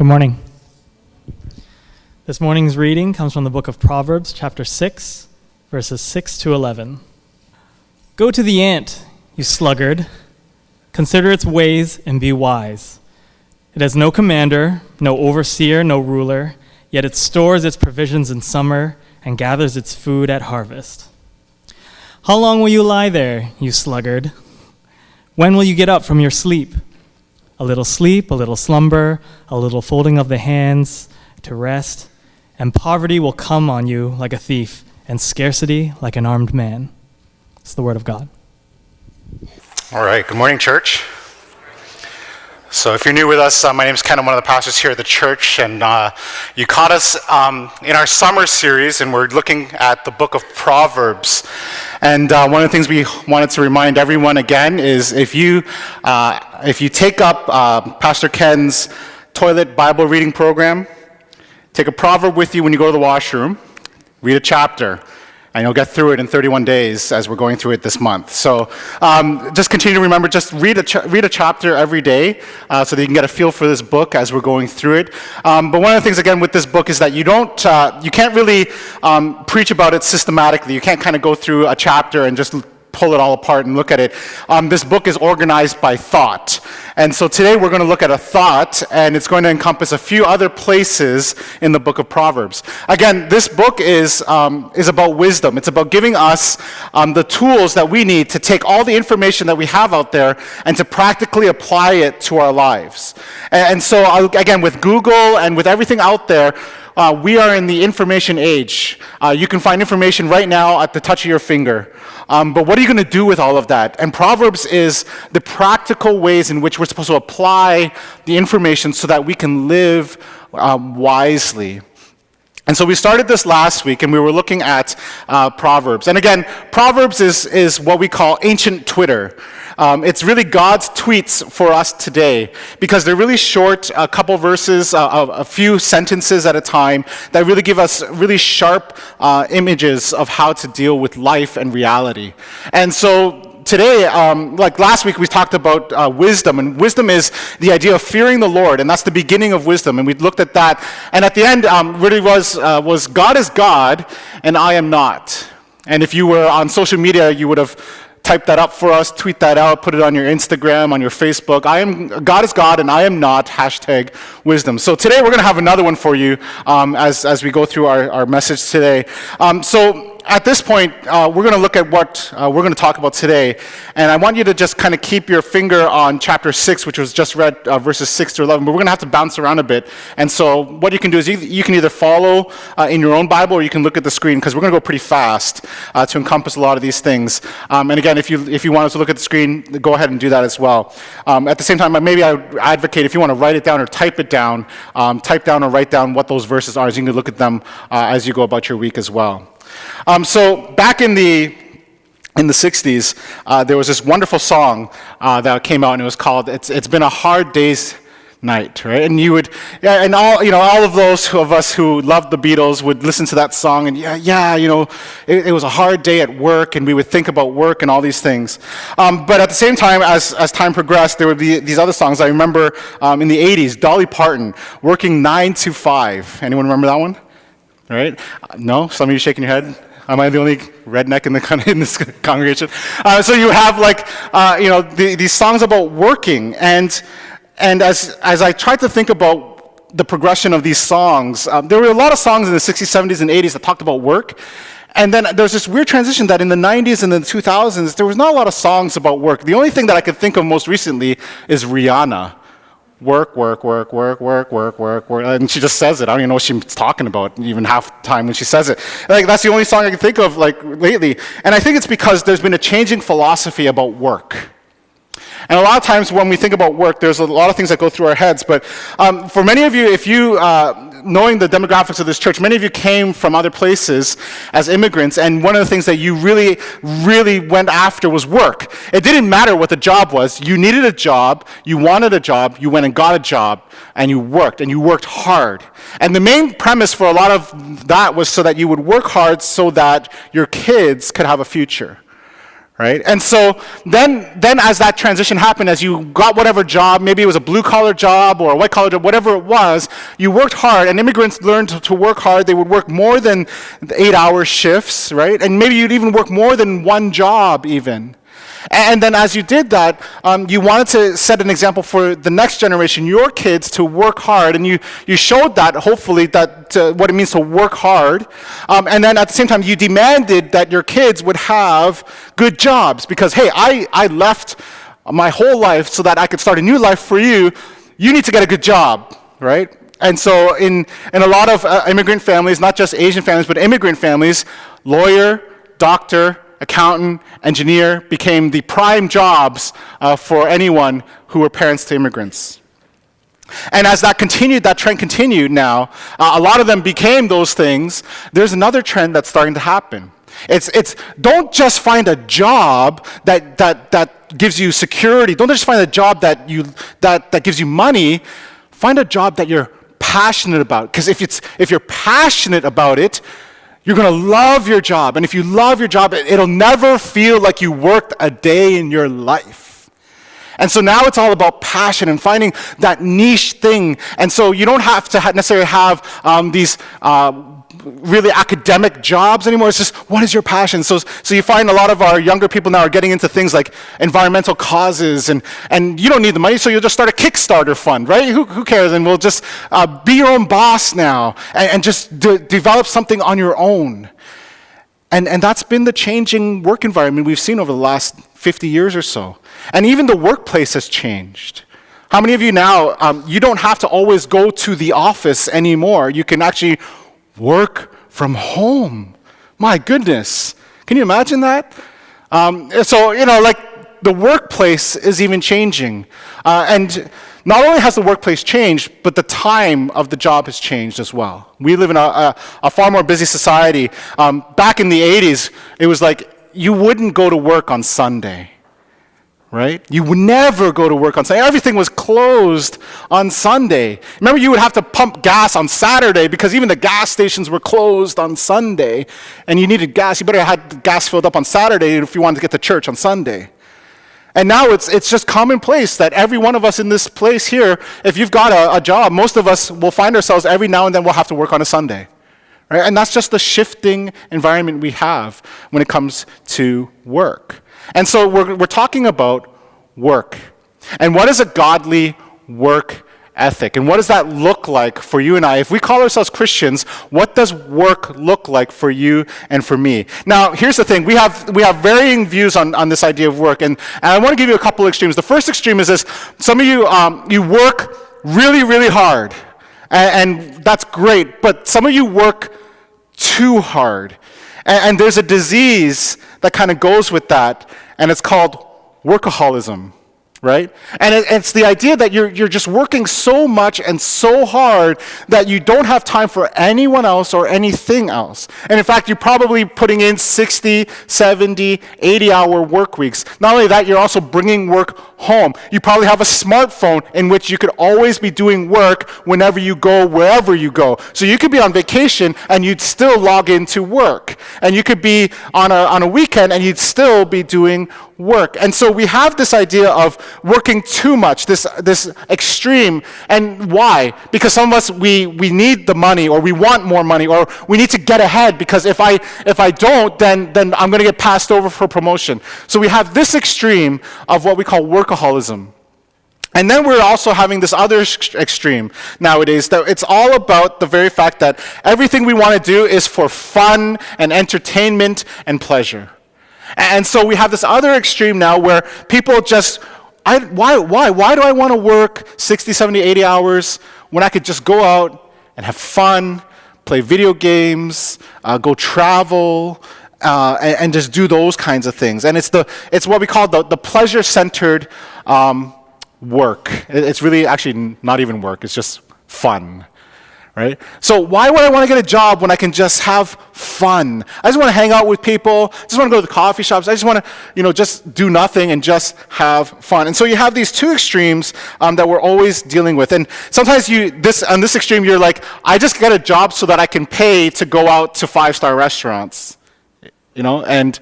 Good morning. This morning's reading comes from the book of Proverbs, chapter 6, verses 6 to 11. Go to the ant, you sluggard. Consider its ways and be wise. It has no commander, no overseer, no ruler, yet it stores its provisions in summer and gathers its food at harvest. How long will you lie there, you sluggard? When will you get up from your sleep? A little sleep, a little slumber, a little folding of the hands to rest, and poverty will come on you like a thief, and scarcity like an armed man. It's the word of God. All right, good morning, church. So if you're new with us, my name is Ken. I'm one of the pastors here at the church, and you caught us in our summer series, and we're looking at the book of Proverbs. And one of the things we wanted to remind everyone again is if you take up Pastor Ken's toilet Bible reading program, take a proverb with you when you go to the washroom, read a chapter, and you'll get through it in 31 days as we're going through it this month. So just continue to remember, just read a chapter every day so that you can get a feel for this book as we're going through it. But one of the things, again, with this book is that you can't really preach about it systematically. You can't kind of go through a chapter and just pull it all apart and look at it. This book is organized by thought. And so today we're going to look at a thought, and it's going to encompass a few other places in the book of Proverbs. Again, this book is about wisdom. It's about giving us the tools that we need to take all the information that we have out there and to practically apply it to our lives. And so, again, with Google and with everything out there, we are in the information age. You can find information right now at the touch of your finger. But what are you going to do with all of that? And Proverbs is the practical ways in which we're supposed to apply the information so that we can live wisely. And so we started this last week, and we were looking at Proverbs. And again, Proverbs is what we call ancient Twitter. It's really God's tweets for us today because they're really short, a couple verses, a few sentences at a time that really give us really sharp images of how to deal with life and reality. And so today, like last week, we talked about wisdom, and wisdom is the idea of fearing the Lord, and that's the beginning of wisdom, and we looked at that. And at the end, really was God is God, and I am not. And if you were on social media, you would have type that up for us, tweet that out, put it on your Instagram, on your Facebook. God is God and I am not, #wisdom. So today we're going to have another one for you as we go through our message today. So at this point, we're going to look at what we're going to talk about today. And I want you to just kind of keep your finger on chapter 6, which was just read, verses 6 to 11. But we're going to have to bounce around a bit. And so what you can do is you can either follow in your own Bible or you can look at the screen because we're going to go pretty fast to encompass a lot of these things. And again, if you want us to look at the screen, go ahead and do that as well. At the same time, maybe I would advocate if you want to write it down or type it down, type down or write down what those verses are, so you can look at them as you go about your week as well. So back in the 60s, there was this wonderful song that came out, and it was called "It's Been a Hard Day's Night," right? And and all of those of us who loved the Beatles would listen to that song, and it was a hard day at work, and we would think about work and all these things. But at the same time, as time progressed, there would be these other songs. I remember in the 80s, Dolly Parton, "Working 9 to 5." Anyone remember that one? Right? No? Some of you shaking your head? Am I the only redneck in this congregation? So you have these songs about working, and as I tried to think about the progression of these songs, there were a lot of songs in the 60s, 70s, and 80s that talked about work. And then there's this weird transition that in the 90s and the 2000s, there was not a lot of songs about work. The only thing that I could think of most recently is Rihanna. Work, work, work, work, work, work, work, work. And she just says it. I don't even know what she's talking about, even half the time when she says it. That's the only song I can think of, lately. And I think it's because there's been a changing philosophy about work. And a lot of times when we think about work, there's a lot of things that go through our heads. But for many of you, if you, knowing the demographics of this church, many of you came from other places as immigrants, and one of the things that you really, really went after was work. It didn't matter what the job was. You needed a job, you wanted a job, you went and got a job, and you worked hard. And the main premise for a lot of that was so that you would work hard so that your kids could have a future. right? And so then as that transition happened, as you got whatever job, maybe it was a blue-collar job or a white-collar job, whatever it was, you worked hard, and immigrants learned to work hard. They would work more than 8-hour shifts, right? And maybe you'd even work more than one job even. And then as you did that, you wanted to set an example for the next generation, your kids, to work hard. And you showed that, hopefully, that what it means to work hard. And then at the same time, you demanded that your kids would have good jobs. Because, hey, I left my whole life so that I could start a new life for you. You need to get a good job, right? And so in a lot of immigrant families, not just Asian families, but immigrant families, lawyer, doctor, accountant, engineer became the prime jobs for anyone who were parents to immigrants. And as that trend continued now, a lot of them became those things. There's another trend that's starting to happen. It's don't just find a job that gives you security. Don't just find a job that gives you money. Find a job that you're passionate about. Because if you're passionate about it, you're going to love your job. And if you love your job, it'll never feel like you worked a day in your life. And so now it's all about passion and finding that niche thing. And so you don't have to necessarily have these really academic jobs anymore. It's just, what is your passion? So you find a lot of our younger people now are getting into things like environmental causes, and you don't need the money, so you'll just start a Kickstarter fund, right? Who cares? And we'll just be your own boss now and just develop something on your own. And that's been the changing work environment we've seen over the last 50 years or so. And even the workplace has changed. How many of you now, you don't have to always go to the office anymore. You can actually work from home. My goodness. Can you imagine that? So, like the workplace is even changing. And not only has the workplace changed, but the time of the job has changed as well. We live in a far more busy society. Back in the 80s, it was like you wouldn't go to work on Sunday. Right? You would never go to work on Sunday. Everything was closed on Sunday. Remember, you would have to pump gas on Saturday because even the gas stations were closed on Sunday, and you needed gas. You better have the gas filled up on Saturday if you wanted to get to church on Sunday. And now it's just commonplace that every one of us in this place here, if you've got a job, most of us will find ourselves every now and then we'll have to work on a Sunday. Right? And that's just the shifting environment we have when it comes to work. And so we're talking about work. And what is a godly work ethic? And what does that look like for you and I? If we call ourselves Christians, what does work look like for you and for me? Now, here's the thing. We have varying views on this idea of work. And I want to give you a couple of extremes. The first extreme is this. Some of you, you work really, really hard. And that's great. But some of you work too hard. And there's a disease that kind of goes with that, and it's called workaholism, right? And it's the idea that you're just working so much and so hard that you don't have time for anyone else or anything else. And in fact, you're probably putting in 60, 70, 80-hour work weeks. Not only that, you're also bringing work home. You probably have a smartphone in which you could always be doing work whenever you go, wherever you go. So you could be on vacation and you'd still log into work. And you could be on a weekend and you'd still be doing work. And so we have this idea of working too much, this extreme. And why? Because some of us, we need the money, or we want more money, or we need to get ahead, because if I don't, then I'm going to get passed over for promotion. So we have this extreme of what we call workaholism. And then we're also having this other extreme nowadays, that it's all about the very fact that everything we want to do is for fun and entertainment and pleasure. And so we have this other extreme now where people just, why do I want to work 60, 70, 80 hours when I could just go out and have fun, play video games, go travel, and just do those kinds of things. And it's what we call the pleasure-centered work. It's really actually not even work, it's just fun. Right? So why would I want to get a job when I can just have fun? I just want to hang out with people. I just want to go to the coffee shops. I just want to, just do nothing and just have fun. And so you have these two extremes that we're always dealing with. And sometimes on this extreme, you're like, I just get a job so that I can pay to go out to 5-star restaurants. And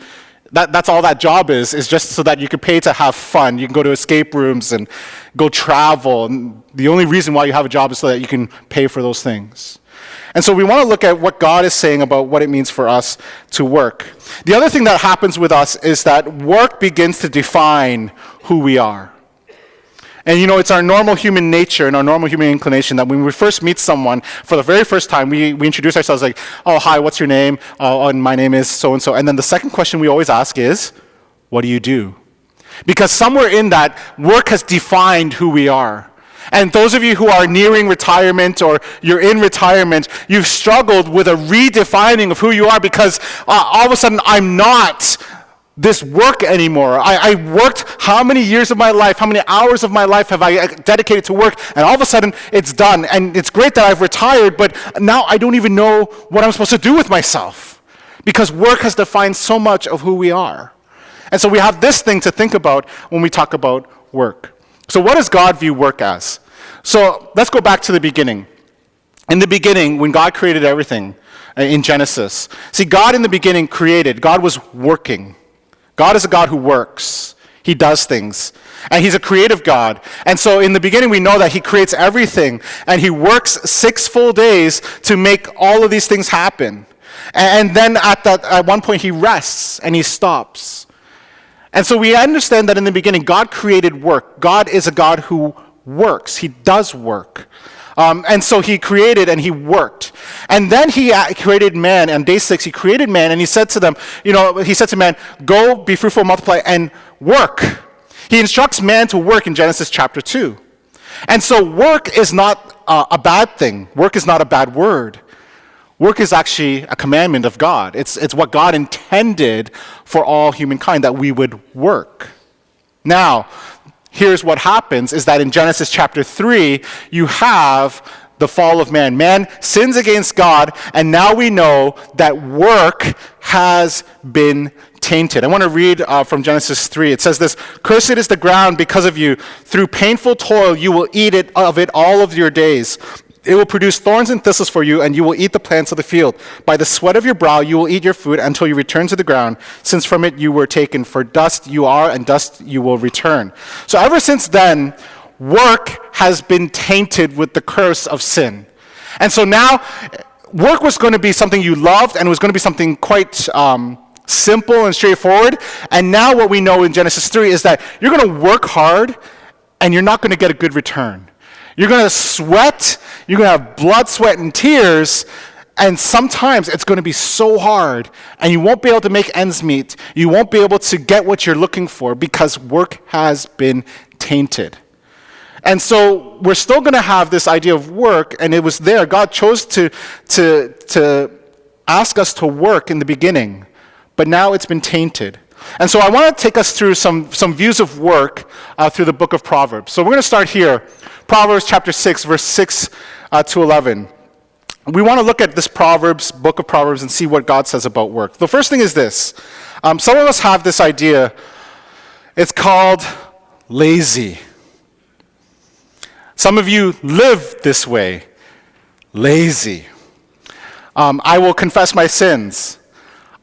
That's all that job is just so that you can pay to have fun. You can go to escape rooms and go travel. And the only reason why you have a job is so that you can pay for those things. And so we want to look at what God is saying about what it means for us to work. The other thing that happens with us is that work begins to define who we are. And it's our normal human nature and our normal human inclination that when we first meet someone for the very first time, we introduce ourselves like, oh, hi, what's your name? Oh, and my name is so-and-so. And then the second question we always ask is, what do you do? Because somewhere in that, work has defined who we are. And those of you who are nearing retirement or you're in retirement, you've struggled with a redefining of who you are because all of a sudden I'm not this work anymore. I worked how many years of my life, how many hours of my life have I dedicated to work, and all of a sudden it's done. And it's great that I've retired, but now I don't even know what I'm supposed to do with myself because work has defined so much of who we are. And so we have this thing to think about when we talk about work. So what does God view work as? So let's go back to the beginning. In the beginning, when God created everything in Genesis, see, God in the beginning created, God was working. God is a God who works. He does things. And he's a creative God. And so in the beginning, we know that he creates everything. And he works 6 full days to make all of these things happen. And then at one point, he rests and he stops. And so we understand that in the beginning, God created work. God is a God who works. He does work. And so he created and he worked. And then he created man. On day 6, he created man and he said to them, he said to man, go, be fruitful, multiply, and work. He instructs man to work in Genesis chapter 2. And so work is not a bad thing. Work is not a bad word. Work is actually a commandment of God. It's what God intended for all humankind, that we would work. Now, here's what happens is that in Genesis chapter 3, you have the fall of man. Man sins against God, and now we know that work has been tainted. I want to read from Genesis 3. It says this, "Cursed is the ground because of you. Through painful toil you will eat of it all of your days. It will produce thorns and thistles for you, and you will eat the plants of the field. By the sweat of your brow you will eat your food until you return to the ground, since from it you were taken. For dust you are, and dust you will return." So ever since then, work has been tainted with the curse of sin. And so now, work was going to be something you loved, and it was going to be something quite simple and straightforward. And now what we know in Genesis 3 is that you're going to work hard, and you're not going to get a good return. You're going to sweat, you're going to have blood, sweat, and tears, and sometimes it's going to be so hard, and you won't be able to make ends meet. You won't be able to get what you're looking for because work has been tainted. And so we're still going to have this idea of work, and it was there. God chose to ask us to work in the beginning, but now it's been tainted. And so I want to take us through some views of work through the book of Proverbs. So we're going to start here. Proverbs chapter 6, verse 6 to 11. We want to look at this book of Proverbs, and see what God says about work. The first thing is this. Some of us have this idea. It's called lazy. Some of you live this way. Lazy. I will confess my sins.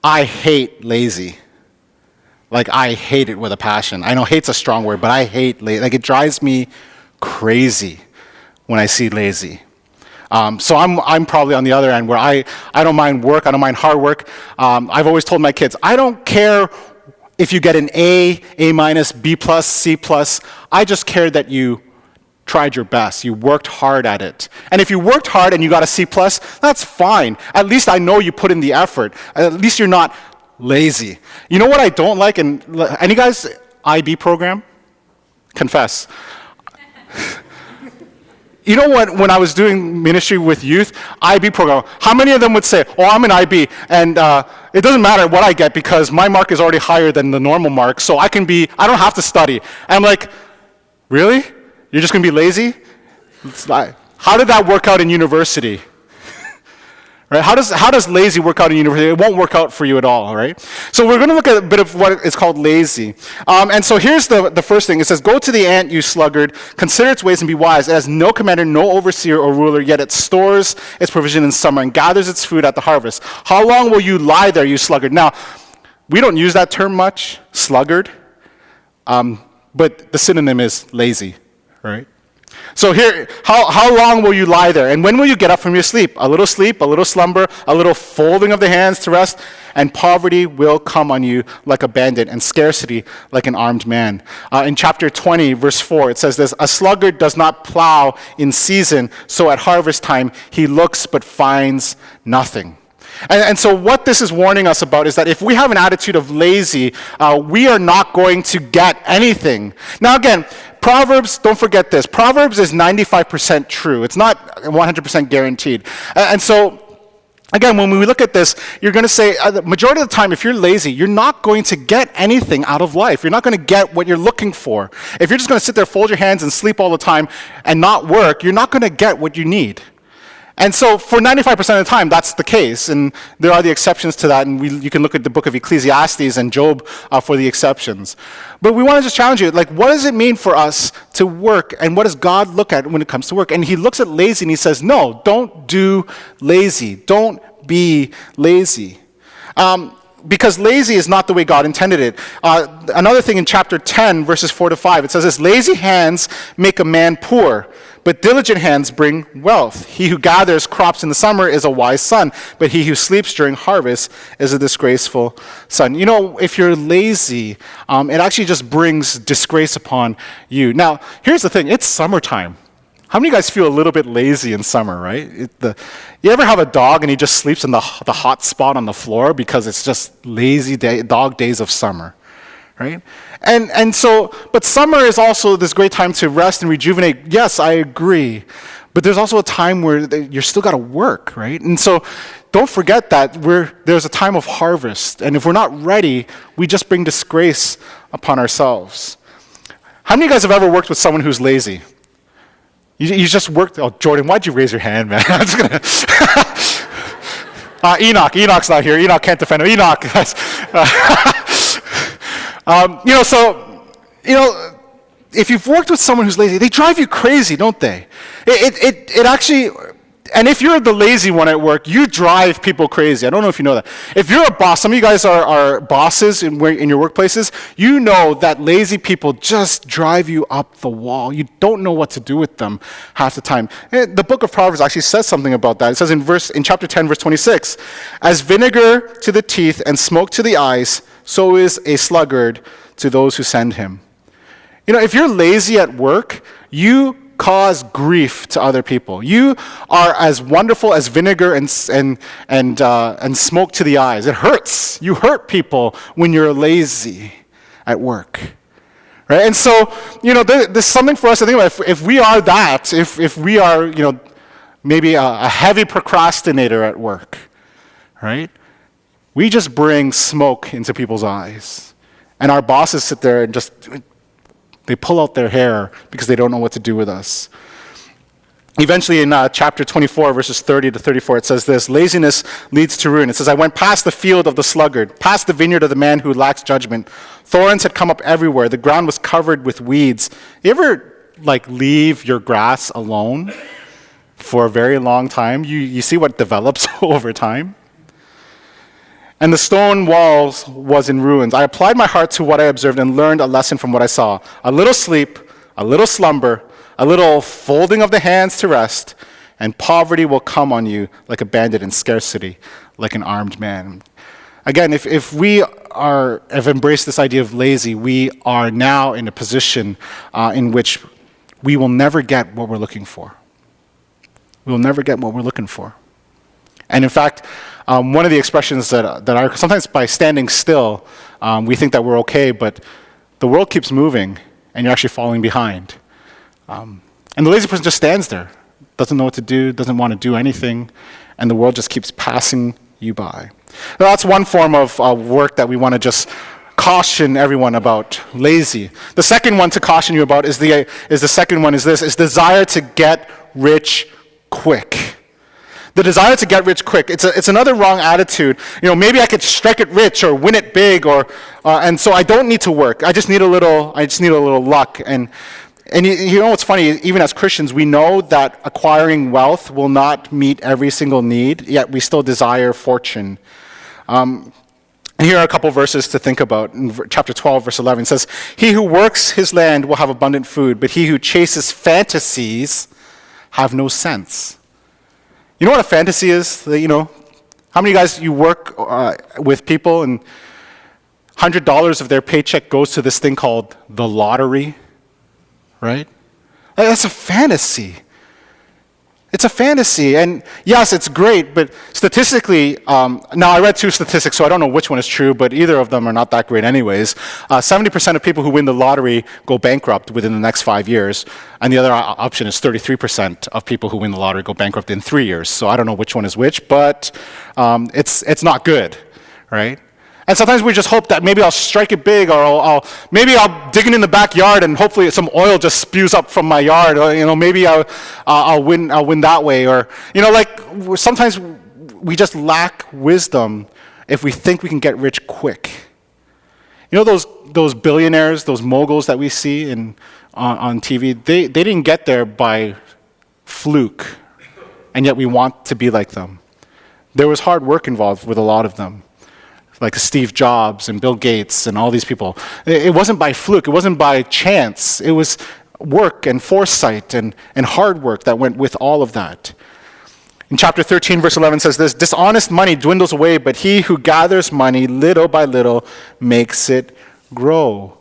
I hate lazy. Like, I hate it with a passion. I know hate's a strong word, but I hate lazy. Like, it drives me crazy when I see lazy. So I'm probably on the other end where I don't mind work. I don't mind hard work. I've always told my kids, I don't care if you get an A minus, B plus, C plus. I just care that you tried your best. You worked hard at it. And if you worked hard and you got a C plus, that's fine. At least I know you put in the effort. At least you're not lazy. You know what I don't like? And any guys IB program? Confess. You know what? When I was doing ministry with youth, IB program, how many of them would say, "Oh, I'm an IB, and it doesn't matter what I get because my mark is already higher than the normal mark, so I don't have to study." And I'm like, really? You're just going to be lazy? How did that work out in university? Right? How does lazy work out in university? It won't work out for you at all, right? So we're going to look at a bit of what is called lazy. And so here's the first thing. It says, "Go to the ant, you sluggard. Consider its ways and be wise. It has no commander, no overseer or ruler, yet it stores its provision in summer and gathers its food at the harvest. How long will you lie there, you sluggard?" Now, We don't use that term much, sluggard, but the synonym is lazy, right? So here, how long will you lie there? And when will you get up from your sleep? A little slumber, a little folding of the hands to rest, and poverty will come on you like a bandit, and scarcity like an armed man. In chapter 20, verse 4, it says this, a sluggard does not plow in season, so at harvest time he looks but finds nothing. And so what this is warning us about is that if we have an attitude of lazy, we are not going to get anything. Now again, Proverbs, don't forget this, Proverbs is 95% true. It's not 100% guaranteed. And so, again, when we look at this, you're going to say, the majority of the time, if you're lazy, you're not going to get anything out of life. You're not going to get what you're looking for. If you're just going to sit there, fold your hands, and sleep all the time and not work, you're not going to get what you need. And so for 95% of the time, that's the case. And there are the exceptions to that. And you can look at the book of Ecclesiastes and Job for the exceptions. But we want to just challenge you. Like, what does it mean for us to work? And what does God look at when it comes to work? And he looks at lazy and he says, no, don't do lazy. Don't be lazy. Because lazy is not the way God intended it. Another thing in chapter 10, verses 4 to 5, it says this, lazy hands make a man poor, but diligent hands bring wealth. He who gathers crops in the summer is a wise son, but he who sleeps during harvest is a disgraceful son. You know, if you're lazy, it actually just brings disgrace upon you. Now, here's the thing, it's summertime. How many of you guys feel a little bit lazy in summer, right? You ever have a dog and he just sleeps in the hot spot on the floor because it's just lazy dog days of summer, right? And so, but summer is also this great time to rest and rejuvenate. Yes, I agree. But there's also a time where you're still got to work, right? And so don't forget that there's a time of harvest. And if we're not ready, we just bring disgrace upon ourselves. How many of you guys have ever worked with someone who's lazy? You just worked. Oh, Jordan, why'd you raise your hand, man? I'm just gonna. Enoch's not here. Enoch can't defend him. Enoch, guys. If you've worked with someone who's lazy, they drive you crazy, don't they? It actually. And if you're the lazy one at work, you drive people crazy. I don't know if you know that. If you're a boss, some of you guys are bosses in your workplaces, you know that lazy people just drive you up the wall. You don't know what to do with them half the time. The book of Proverbs actually says something about that. It says in chapter 10, verse 26, as vinegar to the teeth and smoke to the eyes, so is a sluggard to those who send him. You know, if you're lazy at work, you cause grief to other people. You are as wonderful as vinegar and smoke to the eyes. It hurts. You hurt people when you're lazy at work, right? And so, there's something for us to think about. If we are that, if we are, maybe a heavy procrastinator at work, right? We just bring smoke into people's eyes, and our bosses sit there and they pull out their hair because they don't know what to do with us. Eventually in chapter 24, verses 30 to 34, it says this, laziness leads to ruin. It says, I went past the field of the sluggard, past the vineyard of the man who lacks judgment. Thorns had come up everywhere. The ground was covered with weeds. You ever leave your grass alone for a very long time? You see what develops over time? And the stone walls was in ruins. I applied my heart to what I observed and learned a lesson from what I saw. A little sleep, a little slumber, a little folding of the hands to rest, and poverty will come on you like a bandit and scarcity like an armed man. Again, if we have embraced this idea of lazy, we are now in a position in which we will never get what we're looking for. We will never get what we're looking for. And in fact, one of the expressions that are sometimes by standing still, we think that we're okay, but the world keeps moving and you're actually falling behind. And the lazy person just stands there, doesn't know what to do, doesn't want to do anything, and the world just keeps passing you by. Now, that's one form of work that we want to just caution everyone about, lazy. The second one to caution you about is this desire to get rich quick. The desire to get rich quick. It's another wrong attitude. Maybe I could strike it rich or win it big, and so I don't need to work. I just need a little luck. And you know what's funny? Even as Christians, we know that acquiring wealth will not meet every single need. Yet we still desire fortune. And here are a couple verses to think about. In chapter 12, verse 11, it says, "He who works his land will have abundant food, but he who chases fantasies have no sense." You know what a fantasy is? How many of you guys, you work with people and $100 of their paycheck goes to this thing called the lottery, right? That's a fantasy. It's a fantasy, and yes, it's great, but statistically, now I read two statistics, so I don't know which one is true, but either of them are not that great anyways. 70% of people who win the lottery go bankrupt within the next 5 years, and the other option is 33% of people who win the lottery go bankrupt in 3 years. So I don't know which one is which, but it's not good, right? And sometimes we just hope that maybe I'll strike it big, or maybe I'll dig it in the backyard and hopefully some oil just spews up from my yard. Or, maybe I'll win that way. Or sometimes we just lack wisdom if we think we can get rich quick. Those billionaires, those moguls that we see on TV, they didn't get there by fluke, and yet we want to be like them. There was hard work involved with a lot of them, like Steve Jobs and Bill Gates and all these people. It wasn't by fluke. It wasn't by chance. It was work and foresight and hard work that went with all of that. In chapter 13, verse 11 says this, "Dishonest money dwindles away, but he who gathers money little by little makes it grow."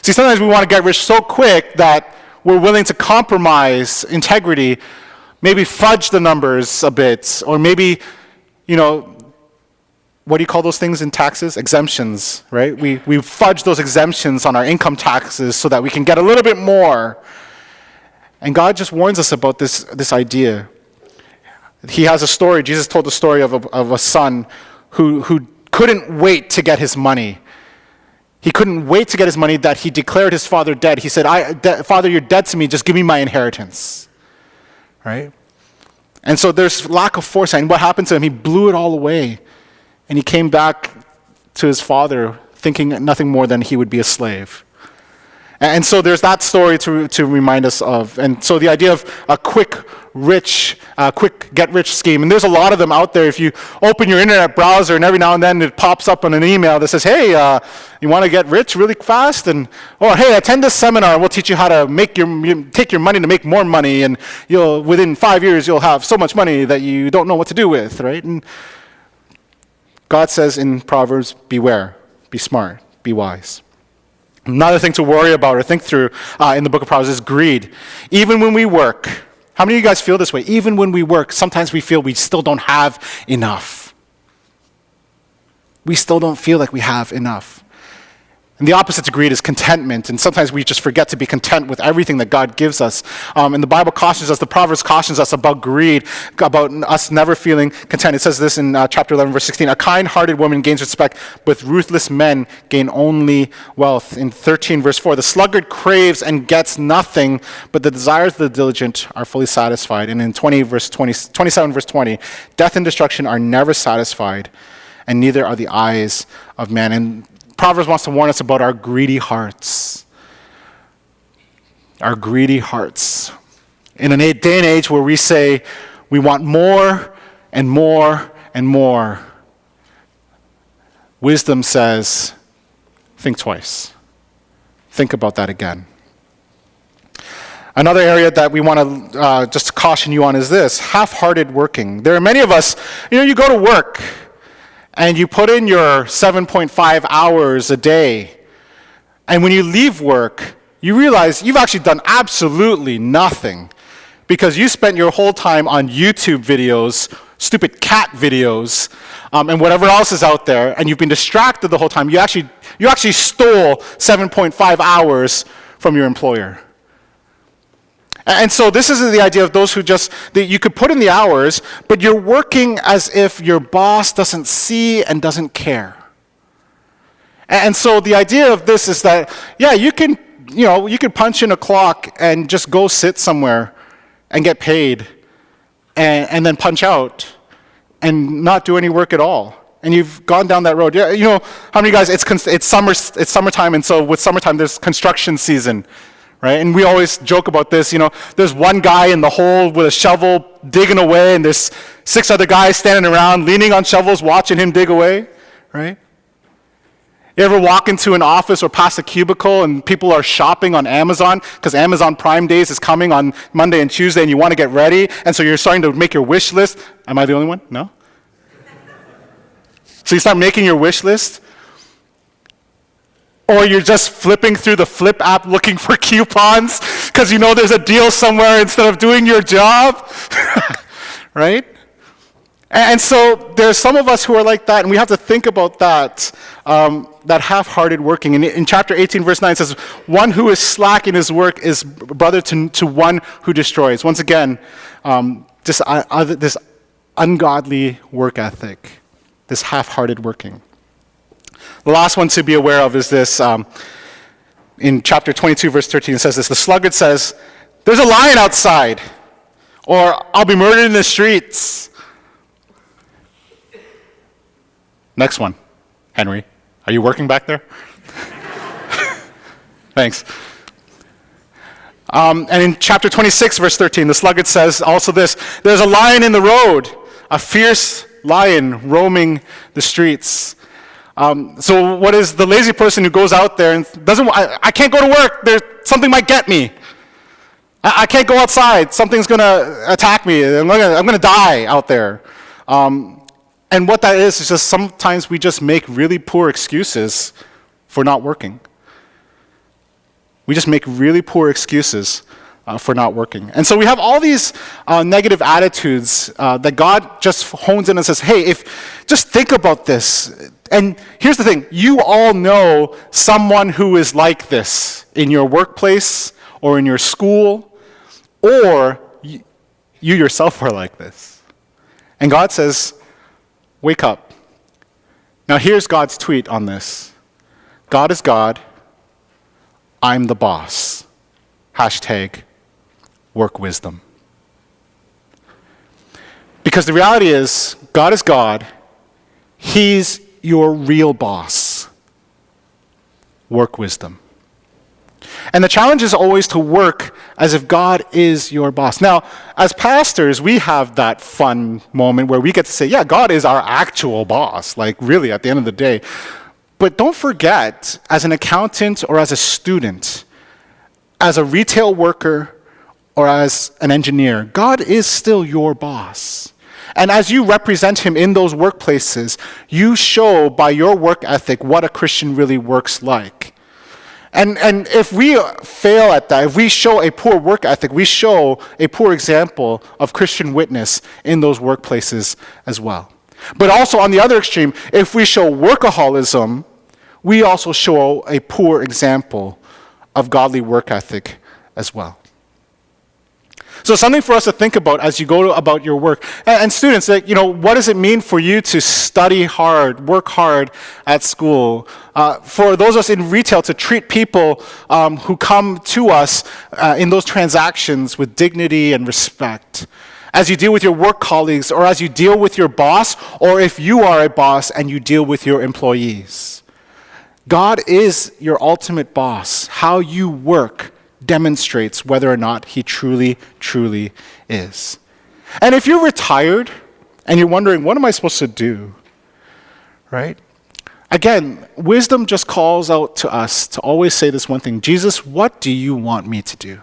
See, sometimes we want to get rich so quick that we're willing to compromise integrity, maybe fudge the numbers a bit, or maybe, what do you call those things in taxes? Exemptions, right? We fudge those exemptions on our income taxes so that we can get a little bit more. And God just warns us about this idea. He has a story. Jesus told the story of a son who couldn't wait to get his money. He couldn't wait to get his money that he declared his father dead. He said, "Father, you're dead to me. Just give me my inheritance." Right? And so there's lack of foresight. And what happened to him? He blew it all away. And he came back to his father thinking nothing more than he would be a slave. And so there's that story to remind us of. And so the idea of a quick get-rich scheme, and there's a lot of them out there. If you open your internet browser and every now and then it pops up on an email that says, "Hey, you want to get rich really fast?" Or, "Hey, attend this seminar. We'll teach you how to take your money to make more money, and within 5 years you'll have so much money that you don't know what to do with," right? And God says in Proverbs, beware, be smart, be wise. Another thing to worry about or think through in the book of Proverbs is greed. Even when we work, how many of you guys feel this way? Even when we work, sometimes we feel we still don't have enough. We still don't feel like we have enough. And the opposite to greed is contentment. And sometimes we just forget to be content with everything that God gives us. And the Bible cautions us, the Proverbs cautions us about greed, about us never feeling content. It says this in chapter 11, verse 16, "A kind-hearted woman gains respect, but ruthless men gain only wealth." In 13, verse 4, "The sluggard craves and gets nothing, but the desires of the diligent are fully satisfied." And in 27, verse 20, "Death and destruction are never satisfied, and neither are the eyes of man." And Proverbs wants to warn us about our greedy hearts. Our greedy hearts. In a day and age where we say we want more and more and more, wisdom says, think twice. Think about that again. Another area that we want to just caution you on is this, half-hearted working. There are many of us, you go to work, and you put in your 7.5 hours a day, and when you leave work, you realize you've actually done absolutely nothing because you spent your whole time on YouTube videos, stupid cat videos, and whatever else is out there, and you've been distracted the whole time. You actually stole 7.5 hours from your employer. And so this is the idea of those who you could put in the hours, but you're working as if your boss doesn't see and doesn't care. And so the idea of this is that, you can punch in a clock and just go sit somewhere and get paid and then punch out and not do any work at all. And you've gone down that road. How many guys, it's summertime, and so with summertime there's construction season. Right? And we always joke about this, there's one guy in the hole with a shovel digging away, and there's 6 other guys standing around leaning on shovels watching him dig away, right? You ever walk into an office or past a cubicle and people are shopping on Amazon because Amazon Prime Days is coming on Monday and Tuesday and you want to get ready, and so you're starting to make your wish list? Am I the only one? No? So you start making your wish list? Or you're just flipping through the Flip app looking for coupons because you know there's a deal somewhere instead of doing your job? Right? And so there's some of us who are like that, and we have to think about that, that half-hearted working. And in chapter 18, verse 9, it says, one who is slack in his work is brother to one who destroys. Once again, this ungodly work ethic, this half-hearted working. The last one to be aware of is this. In chapter 22, verse 13, it says this. The sluggard says, there's a lion outside, or I'll be murdered in the streets. Next one. Henry, are you working back there? Thanks. And in chapter 26, verse 13, the sluggard says also this. There's a lion in the road, a fierce lion roaming the streets. So what is the lazy person who goes out there and I can't go to work, something might get me. I can't go outside, something's going to attack me, I'm going to die out there. And what that is just sometimes we just make really poor excuses for not working. We just make really poor excuses for not working. And so we have all these negative attitudes that God just hones in and says, hey, just think about this. And here's the thing, you all know someone who is like this in your workplace or in your school, or you yourself are like this. And God says, wake up. Now here's God's tweet on this. God is God. I'm the boss. Hashtag work wisdom. Because the reality is, God is God. He's your real boss. Work wisdom. And the challenge is always to work as if God is your boss. Now, as pastors, we have that fun moment where we get to say, yeah, God is our actual boss, like really at the end of the day. But don't forget, as an accountant or as a student, as a retail worker or as an engineer, God is still your boss. And as you represent him in those workplaces, you show by your work ethic what a Christian really works like. And if we fail at that, if we show a poor work ethic, we show a poor example of Christian witness in those workplaces as well. But also on the other extreme, if we show workaholism, we also show a poor example of godly work ethic as well. So something for us to think about as you go about your work. And students, what does it mean for you to study hard, work hard at school? For those of us in retail, to treat people who come to us in those transactions with dignity and respect. As you deal with your work colleagues, or as you deal with your boss, or if you are a boss and you deal with your employees. God is your ultimate boss. How you work demonstrates whether or not he truly, truly is. And if you're retired and you're wondering, what am I supposed to do? Right? Again, wisdom just calls out to us to always say this one thing: Jesus, what do you want me to do?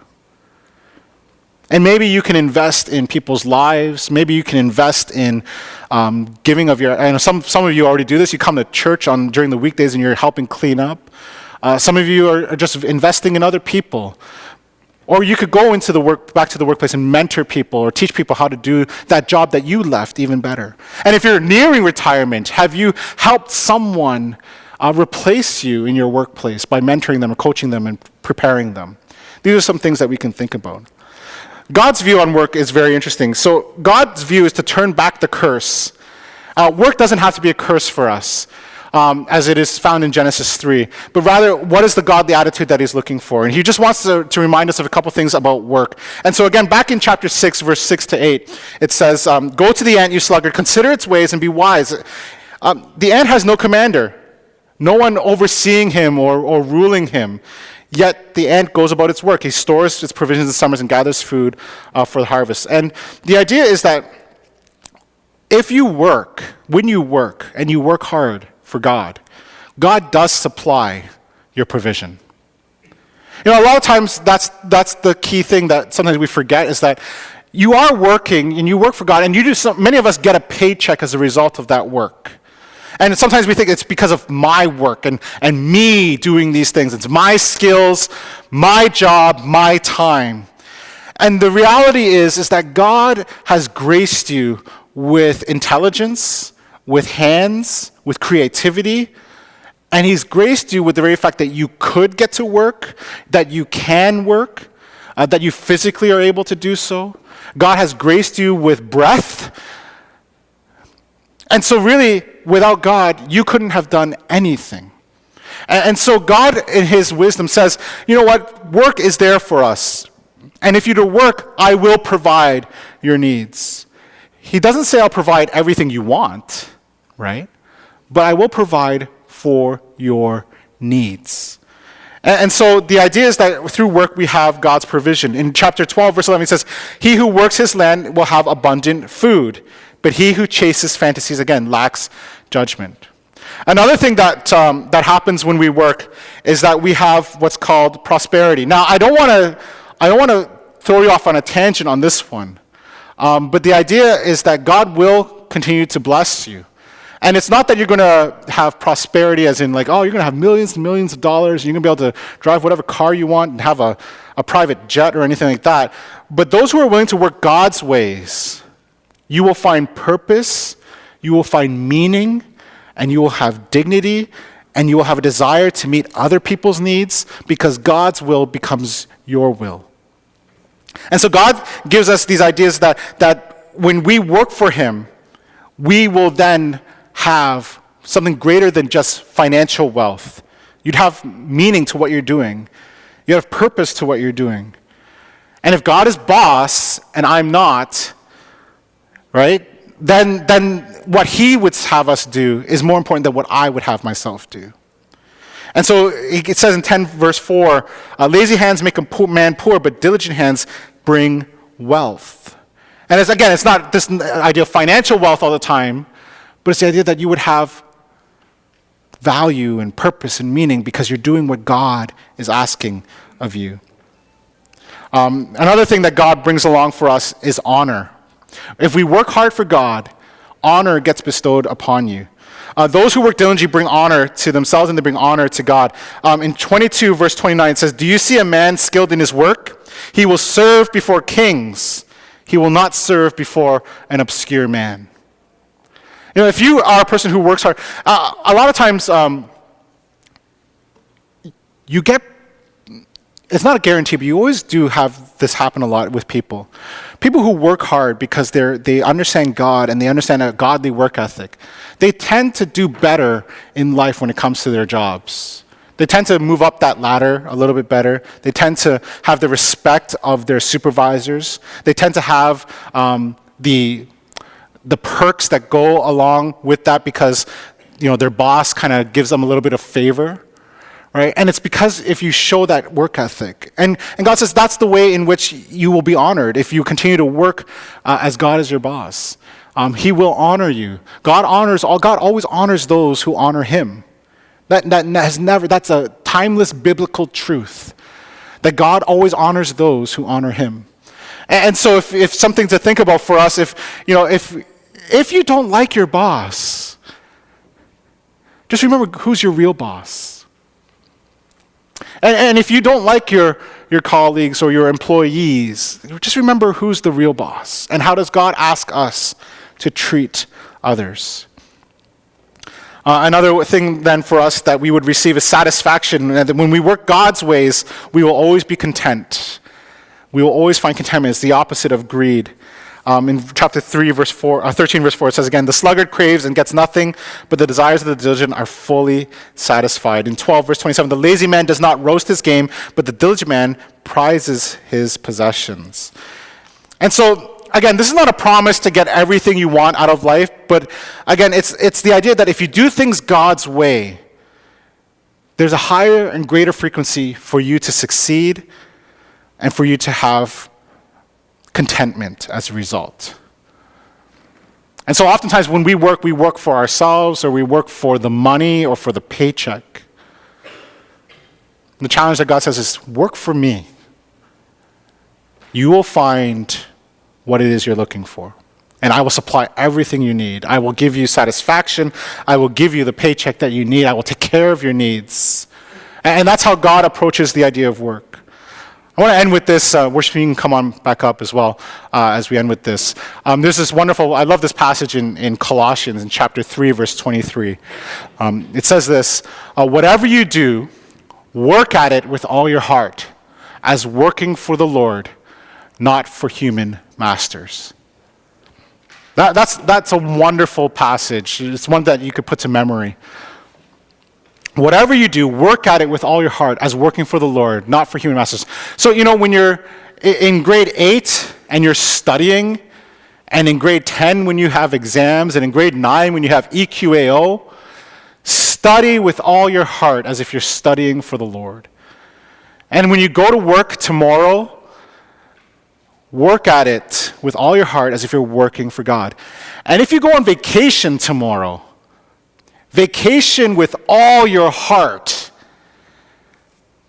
And maybe you can invest in people's lives. Maybe you can invest in giving of your. I know some of you already do this. You come to church during the weekdays and you're helping clean up. Some of you are just investing in other people. Or you could go back to the workplace and mentor people or teach people how to do that job that you left even better. And if you're nearing retirement, have you helped someone replace you in your workplace by mentoring them or coaching them and preparing them? These are some things that we can think about. God's view on work is very interesting. So God's view is to turn back the curse. Work doesn't have to be a curse for us, as it is found in Genesis 3. But rather, what is the godly attitude that he's looking for? And he just wants to remind us of a couple things about work. And so again, back in chapter 6, verse 6 to 8, it says, go to the ant, you sluggard, consider its ways and be wise. The ant has no commander, no one overseeing him or ruling him. Yet the ant goes about its work. He stores its provisions in summers and gathers food for the harvest. And the idea is that when you work, and you work hard for God, God does supply your provision. A lot of times that's the key thing that sometimes we forget is that you are working and you work for God, and many of us get a paycheck as a result of that work. And sometimes we think it's because of my work and me doing these things. It's my skills, my job, my time. And the reality is that God has graced you with intelligence, with hands, with creativity, and he's graced you with the very fact that you could get to work, that you can work, that you physically are able to do so. God has graced you with breath. And so really, without God, you couldn't have done anything. And so God, in his wisdom, says, you know what? Work is there for us. And if you do work, I will provide your needs. He doesn't say I'll provide everything you want, right? But I will provide for your needs. And so the idea is that through work we have God's provision. In chapter 12, verse 11, it says, he who works his land will have abundant food, but he who chases fantasies, again, lacks judgment. Another thing that happens when we work is that we have what's called prosperity. Now, I don't want to throw you off on a tangent on this one, but the idea is that God will continue to bless you. And it's not that you're going to have prosperity as in like, oh, you're going to have millions and millions of dollars, and you're going to be able to drive whatever car you want and have a private jet or anything like that. But those who are willing to work God's ways, you will find purpose, you will find meaning, and you will have dignity, and you will have a desire to meet other people's needs because God's will becomes your will. And so God gives us these ideas that when we work for him, we will then have something greater than just financial wealth. You'd have meaning to what you're doing. You have purpose to what you're doing. And if God is boss and I'm not, right, then what he would have us do is more important than what I would have myself do. And so it says in 10 verse 4, lazy hands make a man poor, but diligent hands bring wealth. And it's not this idea of financial wealth all the time, but it's the idea that you would have value and purpose and meaning because you're doing what God is asking of you. Another thing that God brings along for us is honor. If we work hard for God, honor gets bestowed upon you. Those who work diligently bring honor to themselves and they bring honor to God. In 22 verse 29 it says, do you see a man skilled in his work? He will serve before kings. He will not serve before an obscure man. If you are a person who works hard, a lot of times you get, it's not a guarantee, but you always do have this happen a lot with people. People who work hard because they understand God and they understand a godly work ethic, they tend to do better in life when it comes to their jobs. They tend to move up that ladder a little bit better. They tend to have the respect of their supervisors. They tend to have the perks that go along with that because their boss kind of gives them a little bit of favor, right? And it's because if you show that work ethic. And God says that's the way in which you will be honored if you continue to work as God is your boss. He will honor you. God always honors those who honor him. That's a timeless biblical truth. That God always honors those who honor him. And so if something to think about for us, if you don't like your boss, just remember who's your real boss. And if you don't like your colleagues or your employees, just remember who's the real boss and how does God ask us to treat others. Another thing then for us that we would receive is satisfaction. And when we work God's ways, we will always be content. We will always find contentment. It's the opposite of greed. In chapter 13, verse 4, it says again, the sluggard craves and gets nothing, but the desires of the diligent are fully satisfied. In 12, verse 27, the lazy man does not roast his game, but the diligent man prizes his possessions. And so, again, this is not a promise to get everything you want out of life, but again, it's the idea that if you do things God's way, there's a higher and greater frequency for you to succeed and for you to have contentment as a result. And so oftentimes when we work for ourselves, or we work for the money or for the paycheck. The challenge that God says is, work for me. You will find what it is you're looking for. And I will supply everything you need. I will give you satisfaction. I will give you the paycheck that you need. I will take care of your needs. And that's how God approaches the idea of work. I want to end with this. Worship, you can come on back up as well as we end with this. There's this wonderful, I love this passage in Colossians in chapter 3, verse 23. It says this, whatever you do, work at it with all your heart, as working for the Lord, not for human masters. That's a wonderful passage. It's one that you could put to memory. Whatever you do, work at it with all your heart as working for the Lord, not for human masters. So, when you're in grade 8 and you're studying, and in grade 10 when you have exams, and in grade 9 when you have EQAO, study with all your heart as if you're studying for the Lord. And when you go to work tomorrow, work at it with all your heart as if you're working for God. And if you go on vacation tomorrow, vacation with all your heart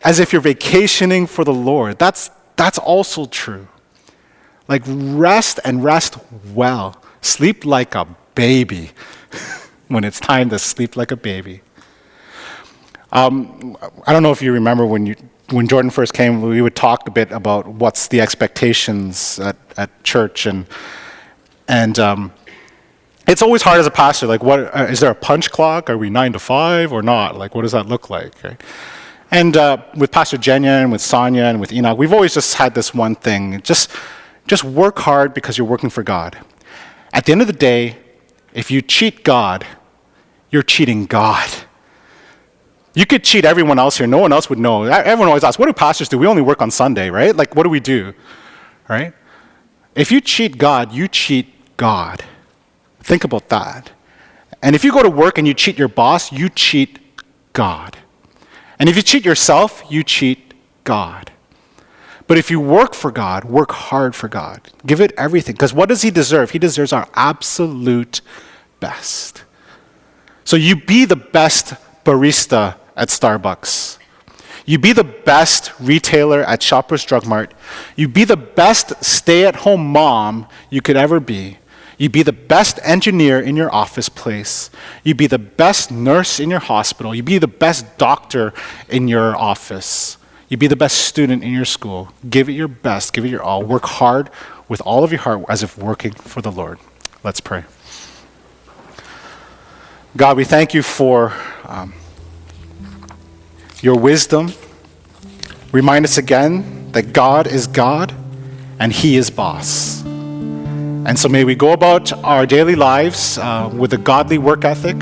as if you're vacationing for the Lord. That's also true. Like, rest and rest well. Sleep like a baby when it's time to sleep like a baby. I don't know if you remember when Jordan first came, we would talk a bit about what's the expectations at church, and it's always hard as a pastor. Like, what is there a punch clock? Are we 9 to 5 or not? Like, what does that look like? Right? And with Pastor Jenya and with Sonia and with Enoch, we've always just had this one thing: just work hard because you're working for God. At the end of the day, if you cheat God, you're cheating God. You could cheat everyone else here. No one else would know. Everyone always asks, what do pastors do? We only work on Sunday, right? Like, what do we do? Right? If you cheat God, you cheat God. Think about that. And if you go to work and you cheat your boss, you cheat God. And if you cheat yourself, you cheat God. But if you work for God, work hard for God. Give it everything. Because what does he deserve? He deserves our absolute best. So you be the best barista at Starbucks. You be the best retailer at Shoppers Drug Mart. You be the best stay-at-home mom you could ever be. You be the best engineer in your office place. You be the best nurse in your hospital. You be the best doctor in your office. You be the best student in your school. Give it your best. Give it your all. Work hard with all of your heart as if working for the Lord. Let's pray. God, we thank you for your wisdom. Remind us again that God is God and he is boss. And so may we go about our daily lives with a godly work ethic.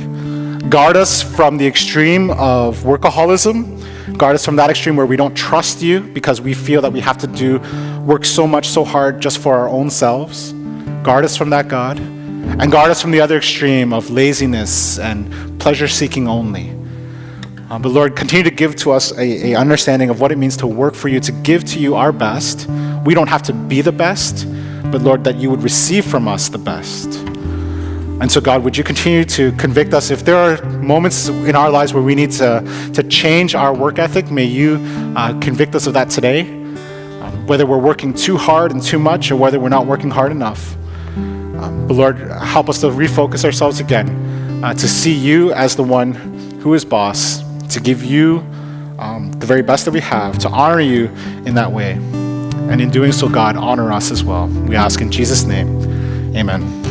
Guard us from the extreme of workaholism. Guard us from that extreme where we don't trust you because we feel that we have to work so much, so hard just for our own selves. Guard us from that, God. And guard us from the other extreme of laziness and pleasure-seeking only. But Lord, continue to give to us a understanding of what it means to work for you, to give to you our best. We don't have to be the best, but Lord, that you would receive from us the best. And so God, would you continue to convict us if there are moments in our lives where we need to change our work ethic? May you convict us of that today, whether we're working too hard and too much or whether we're not working hard enough. But Lord, help us to refocus ourselves again, to see you as the one who is boss, to give you the very best that we have, to honor you in that way. And in doing so, God, honor us as well. We ask in Jesus' name, amen.